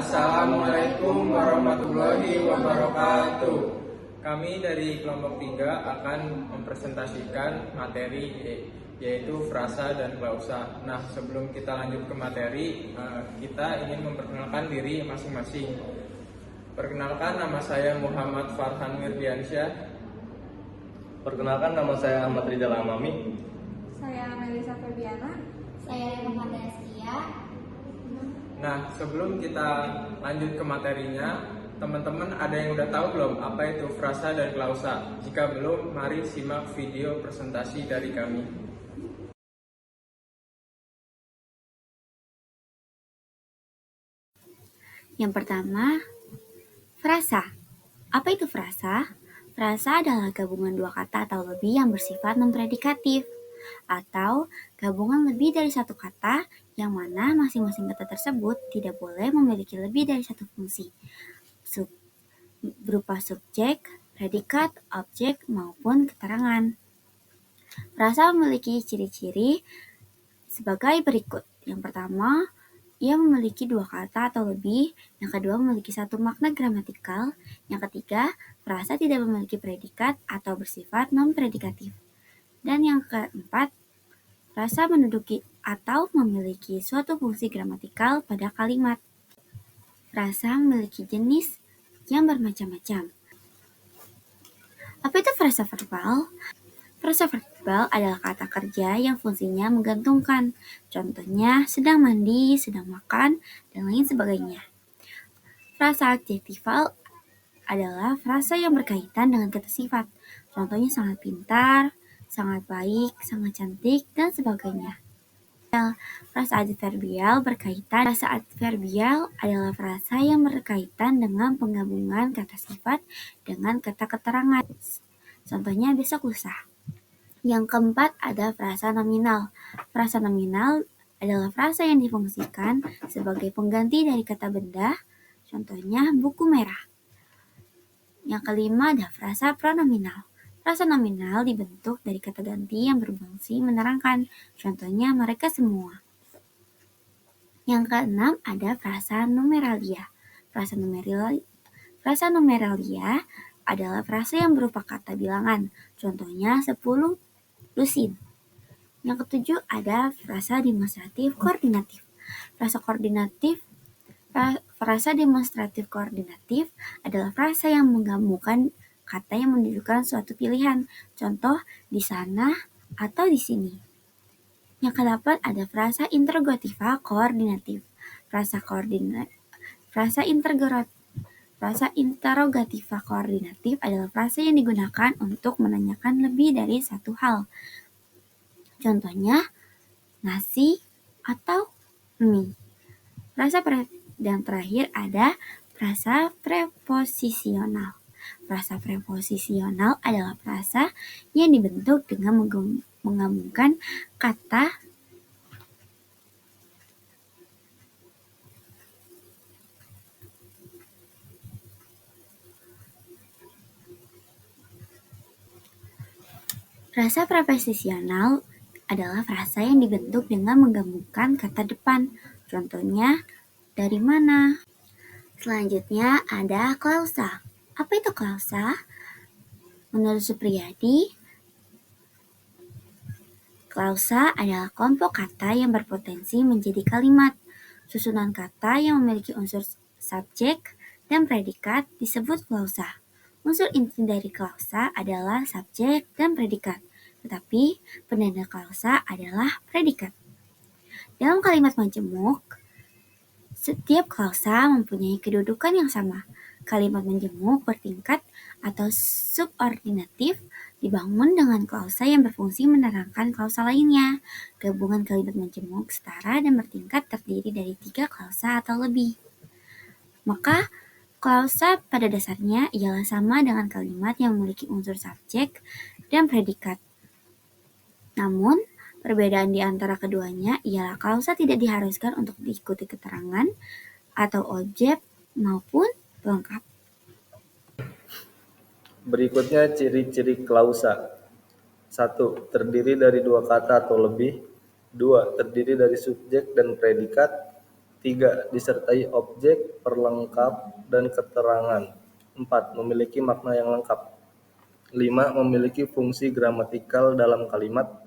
Assalamualaikum warahmatullahi wabarakatuh. Kami dari kelompok 3 akan mempresentasikan materi yaitu frasa dan klausa. Nah, sebelum kita lanjut ke materi, kita ingin memperkenalkan diri masing-masing. Perkenalkan, nama saya Muhammad Farhan Wirdiansyah. Perkenalkan, nama saya Ahmad Rizal Amami. Saya Melisa Febiana. Saya Muhammad Askia. Nah, sebelum kita lanjut ke materinya, teman-teman ada yang udah tahu belum apa itu frasa dan klausa? Jika belum, mari simak video presentasi dari kami. Yang pertama, frasa. Apa itu frasa? Frasa adalah gabungan dua kata atau lebih yang bersifat non-predikatif, atau gabungan lebih dari satu kata yang mana masing-masing kata tersebut tidak boleh memiliki lebih dari satu fungsi, berupa subjek, predikat, objek, maupun keterangan. Frasa memiliki ciri-ciri sebagai berikut. Yang pertama, ia memiliki dua kata atau lebih. Yang kedua, memiliki satu makna gramatikal. Yang ketiga, frasa tidak memiliki predikat atau bersifat non-predikatif. Dan yang keempat, frasa menduduki atau memiliki suatu fungsi gramatikal pada kalimat. Frasa memiliki jenis yang bermacam-macam. Apa itu frasa verbal? Frasa verbal adalah kata kerja yang fungsinya menggantungkan. Contohnya, sedang mandi, sedang makan, dan lain sebagainya. Frasa adjektifal adalah frasa yang berkaitan dengan kata sifat. Contohnya sangat pintar, sangat baik, sangat cantik, dan sebagainya. Frasa adverbial berkaitan. Frasa adverbial adalah frasa yang berkaitan dengan penggabungan kata sifat dengan kata keterangan. Contohnya besok lusa. Yang keempat ada frasa nominal. Frasa nominal adalah frasa yang difungsikan sebagai pengganti dari kata benda. Contohnya buku merah. Yang kelima ada frasa pronominal. Frasa nominal dibentuk dari kata ganti yang berfungsi menerangkan. Contohnya mereka semua. Yang keenam ada frasa numeralia. Frasa numeralia adalah frasa yang berupa kata bilangan. Contohnya 10 lusin. Yang ketujuh ada frasa demonstratif koordinatif. Frasa demonstratif koordinatif adalah frasa yang menggabungkan kata yang menunjukkan suatu pilihan. Contoh di sana atau di sini. Yang kedelapan ada frasa interrogativa koordinatif. Frasa interrogativa koordinatif adalah frasa yang digunakan untuk menanyakan lebih dari satu hal. Contohnya nasi atau mie. Dan terakhir ada frasa preposisional. Frasa preposisional adalah frasa yang dibentuk dengan menggabungkan kata Frasa preposisional adalah frasa yang dibentuk dengan menggabungkan kata depan. Contohnya, dari mana? Selanjutnya ada klausa. Apa itu klausa? Menurut Supriyadi, klausa adalah kelompok kata yang berpotensi menjadi kalimat. Susunan kata yang memiliki unsur subjek dan predikat disebut klausa. Unsur inti dari klausa adalah subjek dan predikat, tetapi penanda klausa adalah predikat. Dalam kalimat majemuk, setiap klausa mempunyai kedudukan yang sama. Kalimat majemuk bertingkat atau subordinatif dibangun dengan klausa yang berfungsi menerangkan klausa lainnya. Gabungan kalimat majemuk setara dan bertingkat terdiri dari 3 klausa atau lebih. Maka, klausa pada dasarnya ialah sama dengan kalimat yang memiliki unsur subjek dan predikat. Namun, perbedaan di antara keduanya ialah klausa tidak diharuskan untuk diikuti keterangan atau objek maupun pelengkap. Berikutnya ciri-ciri klausa. 1. Terdiri dari dua kata atau lebih. 2. Terdiri dari subjek dan predikat. 3. Disertai objek, perlengkap, dan keterangan. 4. Memiliki makna yang lengkap. 5. Memiliki fungsi gramatikal dalam kalimat.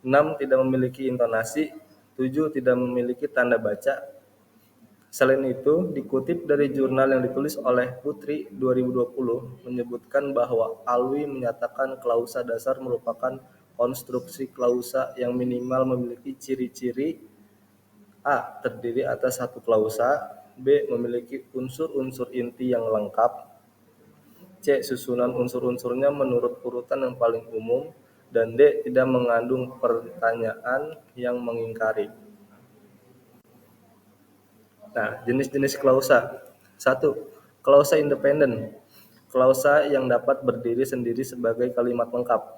6. Tidak memiliki intonasi. 7. Tidak memiliki tanda baca. Selain itu, dikutip dari jurnal yang ditulis oleh Putri 2020 menyebutkan bahwa Alwi menyatakan klausa dasar merupakan konstruksi klausa yang minimal memiliki ciri-ciri: A. Terdiri atas satu klausa. B. Memiliki unsur-unsur inti yang lengkap. C. Susunan unsur-unsurnya menurut urutan yang paling umum. Dan D. Tidak mengandung pertanyaan yang mengingkari. Nah, jenis-jenis klausa. 1. Klausa independen. Klausa yang dapat berdiri sendiri sebagai kalimat lengkap.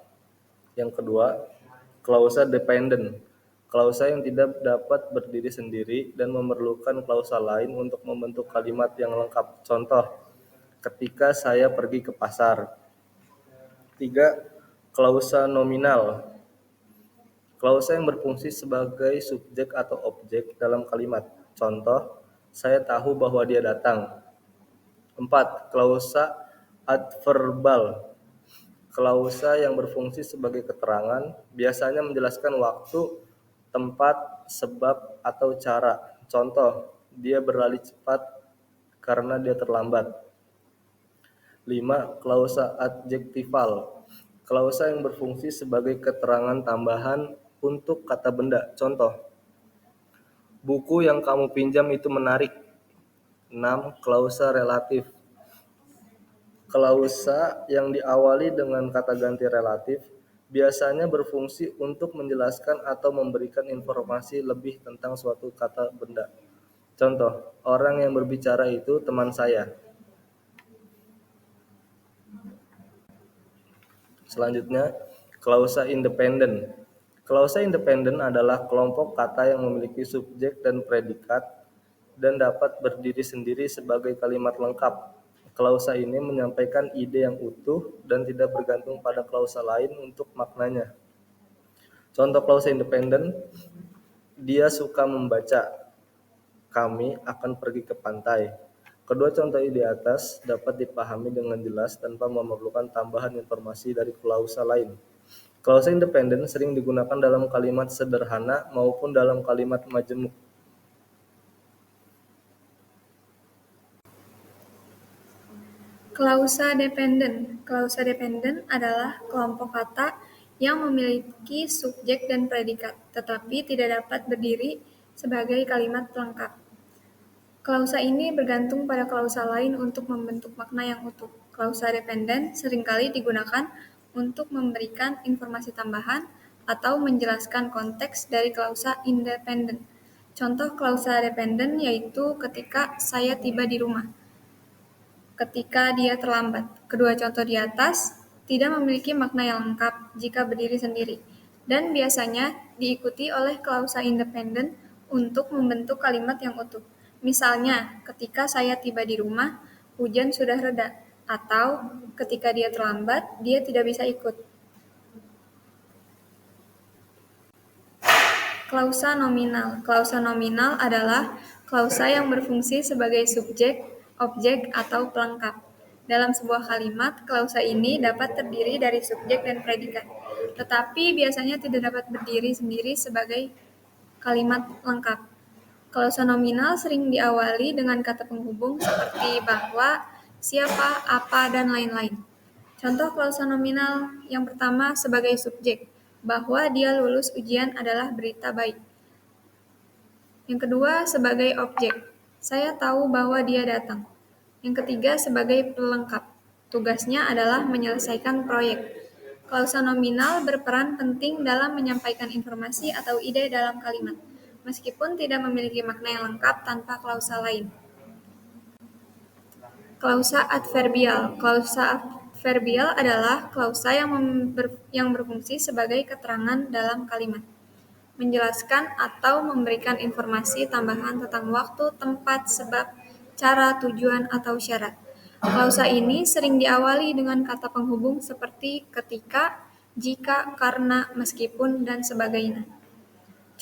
Yang kedua, klausa dependen. Klausa yang tidak dapat berdiri sendiri dan memerlukan klausa lain untuk membentuk kalimat yang lengkap. Contoh, ketika saya pergi ke pasar. 3. Klausa nominal. Klausa yang berfungsi sebagai subjek atau objek dalam kalimat. Contoh, saya tahu bahwa dia datang. 4. Klausa adverbal. Klausa yang berfungsi sebagai keterangan, biasanya menjelaskan waktu, tempat, sebab, atau cara. Contoh, dia berlari cepat karena dia terlambat. 5. Klausa adjektival. Klausa yang berfungsi sebagai keterangan tambahan untuk kata benda. Contoh, buku yang kamu pinjam itu menarik. 6. Klausa relatif. Klausa yang diawali dengan kata ganti relatif biasanya berfungsi untuk menjelaskan atau memberikan informasi lebih tentang suatu kata benda. Contoh, orang yang berbicara itu teman saya. Selanjutnya, klausa independen. Klausa independen adalah kelompok kata yang memiliki subjek dan predikat dan dapat berdiri sendiri sebagai kalimat lengkap. Klausa ini menyampaikan ide yang utuh dan tidak bergantung pada klausa lain untuk maknanya. Contoh klausa independen, dia suka membaca. Kami akan pergi ke pantai. Kedua contoh di atas dapat dipahami dengan jelas tanpa memerlukan tambahan informasi dari klausa lain. Klausa independen sering digunakan dalam kalimat sederhana maupun dalam kalimat majemuk. Klausa dependen. Klausa dependen adalah kelompok kata yang memiliki subjek dan predikat, tetapi tidak dapat berdiri sebagai kalimat pelengkap. Klausa ini bergantung pada klausa lain untuk membentuk makna yang utuh. Klausa dependen seringkali digunakan untuk memberikan informasi tambahan atau menjelaskan konteks dari klausa independen. Contoh klausa dependen yaitu ketika saya tiba di rumah, ketika dia terlambat. Kedua contoh di atas tidak memiliki makna yang lengkap jika berdiri sendiri, dan biasanya diikuti oleh klausa independen untuk membentuk kalimat yang utuh. Misalnya, ketika saya tiba di rumah, hujan sudah reda, atau ketika dia terlambat, dia tidak bisa ikut. Klausa nominal. Klausa nominal adalah klausa yang berfungsi sebagai subjek, objek, atau pelengkap. Dalam sebuah kalimat, klausa ini dapat terdiri dari subjek dan predikat, tetapi biasanya tidak dapat berdiri sendiri sebagai kalimat lengkap. Klausa nominal sering diawali dengan kata penghubung seperti bahwa, siapa, apa, dan lain-lain. Contoh klausa nominal yang pertama sebagai subjek, bahwa dia lulus ujian adalah berita baik. Yang kedua sebagai objek, saya tahu bahwa dia datang. Yang ketiga sebagai pelengkap, tugasnya adalah menyelesaikan proyek. Klausa nominal berperan penting dalam menyampaikan informasi atau ide dalam kalimat, meskipun tidak memiliki makna yang lengkap tanpa klausa lain. Klausa adverbial. Klausa adverbial adalah klausa yang berfungsi sebagai keterangan dalam kalimat, menjelaskan atau memberikan informasi tambahan tentang waktu, tempat, sebab, cara, tujuan, atau syarat. Klausa ini sering diawali dengan kata penghubung seperti ketika, jika, karena, meskipun, dan sebagainya.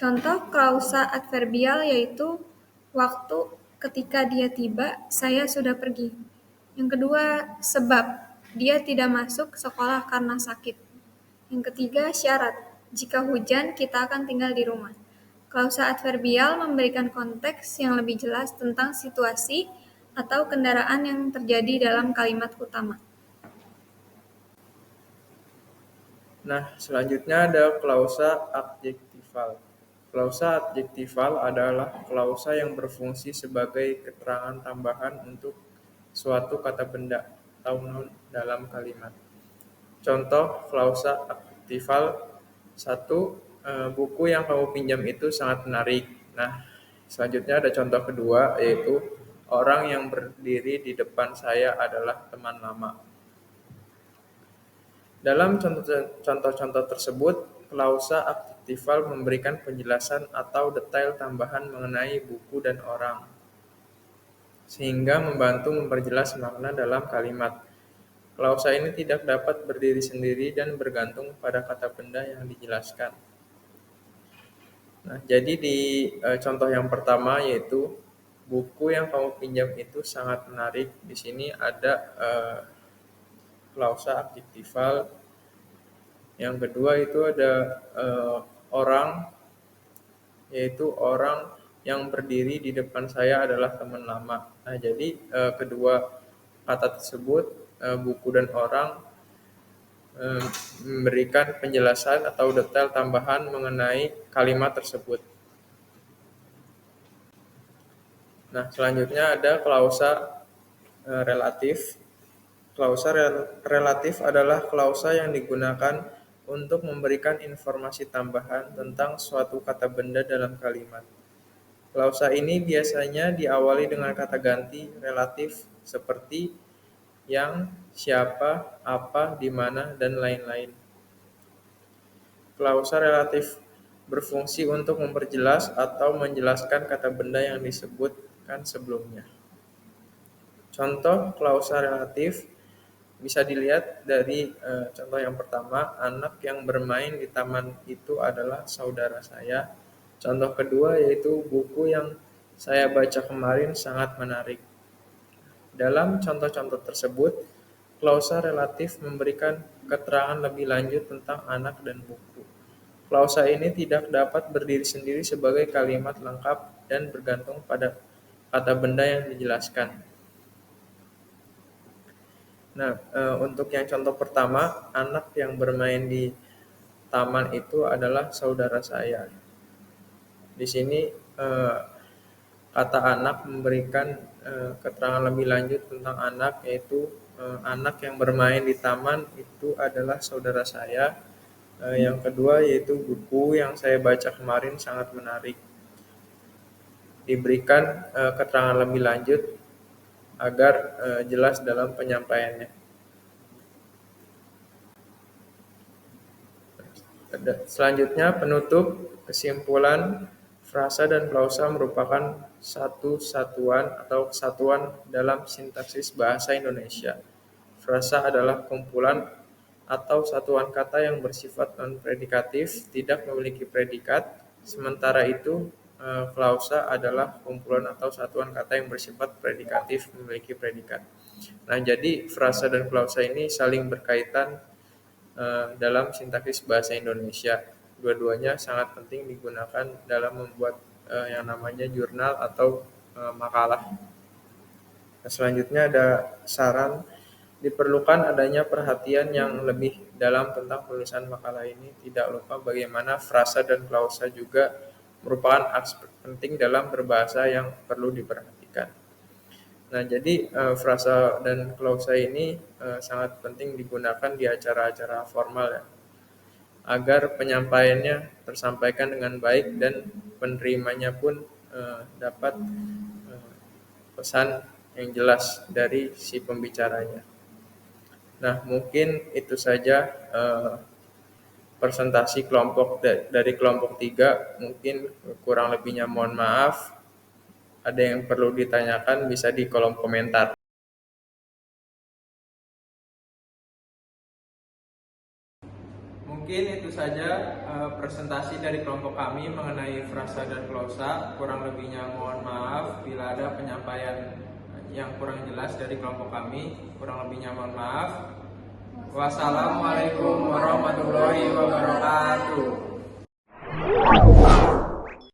Contoh klausa adverbial yaitu Waktu ketika dia tiba, saya sudah pergi. Yang kedua, sebab dia tidak masuk sekolah karena sakit. Yang ketiga, syarat. Jika hujan, kita akan tinggal di rumah. Klausa adverbial memberikan konteks yang lebih jelas tentang situasi atau kendaraan yang terjadi dalam kalimat utama. Nah, selanjutnya ada klausa adjektival. Klausa adjektival adalah klausa yang berfungsi sebagai keterangan tambahan untuk suatu kata benda atau noun dalam kalimat. Contoh klausa adjektival: 1. Buku yang kamu pinjam itu sangat menarik. Nah, selanjutnya ada contoh kedua, yaitu orang yang berdiri di depan saya adalah teman lama. Dalam contoh-contoh tersebut, klausa adjektival memberikan penjelasan atau detail tambahan mengenai buku dan orang, sehingga membantu memperjelas makna dalam kalimat. Klausa ini tidak dapat berdiri sendiri dan bergantung pada kata benda yang dijelaskan. Nah, jadi di contoh yang pertama, yaitu buku yang kamu pinjam itu sangat menarik. Di sini ada klausa adjektival. Yang kedua itu ada orang, yaitu orang yang berdiri di depan saya adalah teman lama. Nah, jadi kedua kata tersebut, buku dan orang, memberikan penjelasan atau detail tambahan mengenai kalimat tersebut. Nah, selanjutnya ada klausa relatif. Klausa relatif adalah klausa yang digunakan untuk memberikan informasi tambahan tentang suatu kata benda dalam kalimat. Klausa ini biasanya diawali dengan kata ganti relatif seperti yang, siapa, apa, di mana, dan lain-lain. Klausa relatif berfungsi untuk memperjelas atau menjelaskan kata benda yang disebutkan sebelumnya. Contoh klausa relatif bisa dilihat dari contoh yang pertama, anak yang bermain di taman itu adalah saudara saya. Contoh kedua yaitu buku yang saya baca kemarin sangat menarik. Dalam contoh-contoh tersebut, klausa relatif memberikan keterangan lebih lanjut tentang anak dan buku. Klausa ini tidak dapat berdiri sendiri sebagai kalimat lengkap dan bergantung pada kata benda yang dijelaskan. Nah, untuk yang contoh pertama, anak yang bermain di taman itu adalah saudara saya. Di sini kata anak memberikan keterangan lebih lanjut tentang anak, yaitu anak yang bermain di taman itu adalah saudara saya. Yang kedua yaitu buku yang saya baca kemarin sangat menarik. Diberikan keterangan lebih lanjut agar jelas dalam penyampaiannya. Selanjutnya penutup, kesimpulan. Frasa dan klausa merupakan satu satuan atau kesatuan dalam sintaksis bahasa Indonesia. Frasa adalah kumpulan atau satuan kata yang bersifat non-predikatif, tidak memiliki predikat. Sementara itu, klausa adalah kumpulan atau satuan kata yang bersifat predikatif, memiliki predikat. Nah, jadi frasa dan klausa ini saling berkaitan dalam sintaksis bahasa Indonesia. Dua-duanya sangat penting digunakan dalam membuat yang namanya jurnal atau makalah. Nah, selanjutnya ada saran. Diperlukan adanya perhatian yang lebih dalam tentang penulisan makalah ini. Tidak lupa bagaimana frasa dan klausa juga merupakan aspek penting dalam berbahasa yang perlu diperhatikan. Nah, jadi frasa dan klausa ini sangat penting digunakan di acara-acara formal ya, agar penyampaiannya tersampaikan dengan baik dan penerimanya pun dapat pesan yang jelas dari si pembicaranya. Nah, mungkin itu saja presentasi kelompok dari kelompok 3. Mungkin kurang lebihnya mohon maaf. Ada yang perlu ditanyakan bisa di kolom komentar. Mungkin Mungkin itu saja presentasi dari kelompok kami mengenai frasa dan klausa. Kurang lebihnya mohon maaf bila ada penyampaian yang kurang jelas dari kelompok kami. Kurang lebihnya mohon maaf. Wassalamualaikum warahmatullahi wabarakatuh.